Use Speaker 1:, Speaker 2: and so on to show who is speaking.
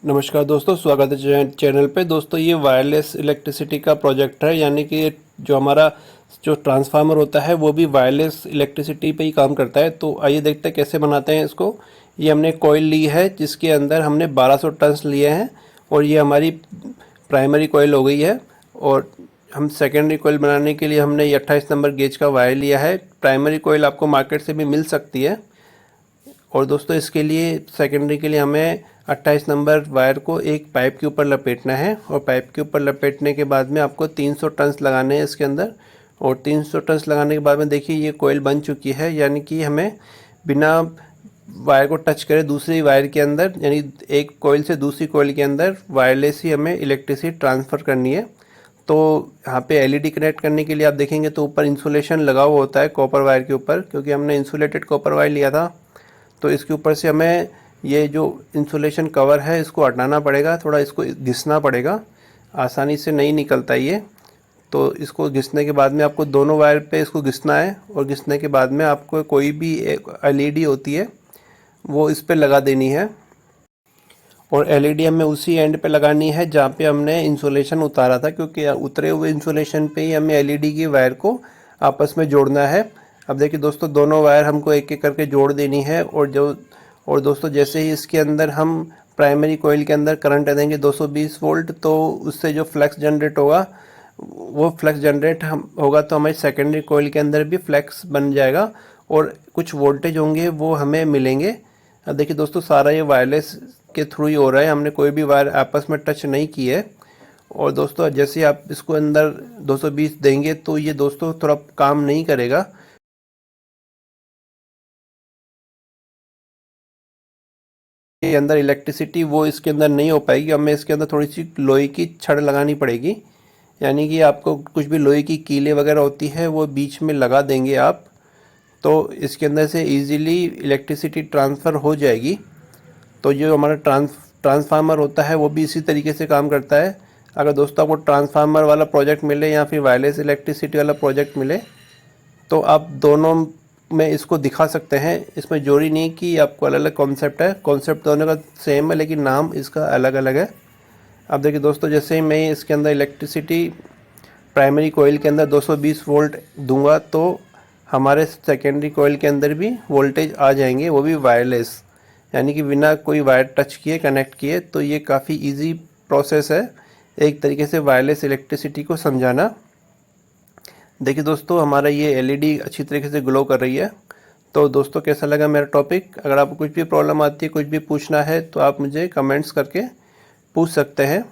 Speaker 1: नमस्कार दोस्तों, स्वागत है चैनल पे। दोस्तों ये वायरलेस इलेक्ट्रिसिटी का प्रोजेक्ट है, यानी कि जो हमारा जो ट्रांसफार्मर होता है वो भी वायरलेस इलेक्ट्रिसिटी पे ही काम करता है। तो आइए देखते हैं कैसे बनाते हैं इसको। ये हमने कॉइल ली है जिसके अंदर हमने 1200 टर्न्स लिए हैं और ये हमारी प्राइमरी कॉइल हो गई है। और हम सेकेंडरी कॉइल बनाने के लिए हमने ये 28 नंबर गेज का वायर लिया है। प्राइमरी कॉइल आपको मार्केट से भी मिल सकती है। और दोस्तों इसके लिए सेकेंडरी के लिए हमें 28 नंबर वायर को एक पाइप के ऊपर लपेटना है और पाइप के ऊपर लपेटने के बाद में आपको 300 टर्न्स लगाने हैं इसके अंदर। और 300 टर्न्स लगाने के बाद में देखिए ये कोयल बन चुकी है, यानी कि हमें बिना वायर को टच करे दूसरी वायर के अंदर, यानी एक कोयल से दूसरी कोयल के अंदर वायरलेस ही हमें इलेक्ट्रिसिटी ट्रांसफ़र करनी है। तो यहाँ पे एलईडी कनेक्ट करने के लिए आप देखेंगे तो ऊपर इंसुलेशन लगा हुआ होता है कॉपर वायर के ऊपर, क्योंकि हमने इंसुलेटेड कॉपर वायर लिया था। तो इसके ऊपर से हमें ये जो इंसुलेशन कवर है इसको हटाना पड़ेगा, थोड़ा इसको घिसना पड़ेगा, आसानी से नहीं निकलता ये। तो इसको घिसने के बाद में आपको दोनों वायर पे इसको घिसना है और घिसने के बाद में आपको कोई भी एक एलईडी होती है वो इस पे लगा देनी है। और एलईडी हमें उसी एंड पे लगानी है जहाँ पे हमने इंसुलेशन उतारा था, क्योंकि उतरे हुए इंसुलेशन पे ही हमें एलईडी की वायर को आपस में जोड़ना है। अब देखिए दोस्तों, दोनों वायर हमको एक एक करके जोड़ देनी है। और दोस्तों जैसे ही इसके अंदर हम प्राइमरी कॉइल के अंदर करंट देंगे 220 वोल्ट, तो उससे जो फ्लक्स जनरेट होगा वो फ्लक्स जनरेट होगा तो हमारी सेकेंडरी कॉइल के अंदर भी फ्लक्स बन जाएगा और कुछ वोल्टेज होंगे वो हमें मिलेंगे। अब देखिए दोस्तों, सारा ये वायरलेस के थ्रू ही हो रहा है, हमने कोई भी वायर आपस में टच नहीं की है। और दोस्तों जैसे ही आप इसको अंदर 220 देंगे तो ये दोस्तों थोड़ा काम नहीं करेगा। ये अंदर इलेक्ट्रिसिटी वो इसके अंदर नहीं हो पाएगी, हमें इसके अंदर थोड़ी सी लोहे की छड़ लगानी पड़ेगी, यानी कि आपको कुछ भी लोहे की कीलें वगैरह होती है वो बीच में लगा देंगे आप, तो इसके अंदर से इजीली इलेक्ट्रिसिटी ट्रांसफ़र हो जाएगी। तो जो हमारा ट्रांसफार्मर होता है वो भी इसी तरीके से काम करता है। अगर दोस्तों आपको ट्रांसफार्मर वाला प्रोजेक्ट मिले या फिर वायरलेस इलेक्ट्रिसिटी वाला प्रोजेक्ट मिले तो आप दोनों में इसको दिखा सकते हैं। इसमें ज़रूरी नहीं कि आपको अलग अलग कॉन्सेप्ट है, कॉन्सेप्ट दोनों का सेम है लेकिन नाम इसका अलग अलग है। अब देखिए दोस्तों, जैसे ही मैं इसके अंदर इलेक्ट्रिसिटी प्राइमरी कोयल के अंदर 220 वोल्ट दूंगा तो हमारे सेकेंडरी कोयल के अंदर भी वोल्टेज आ जाएंगे, वो भी वायरलेस, यानी कि बिना कोई वायर टच किए कनेक्ट किए। तो ये काफ़ी इजी प्रोसेस है एक तरीके से वायरलेस इलेक्ट्रिसिटी को समझाना। देखिए दोस्तों, हमारा ये एलईडी अच्छी तरीके से ग्लो कर रही है। तो दोस्तों कैसा लगा मेरा टॉपिक? अगर आपको कुछ भी प्रॉब्लम आती है, कुछ भी पूछना है तो आप मुझे कमेंट्स करके पूछ सकते हैं।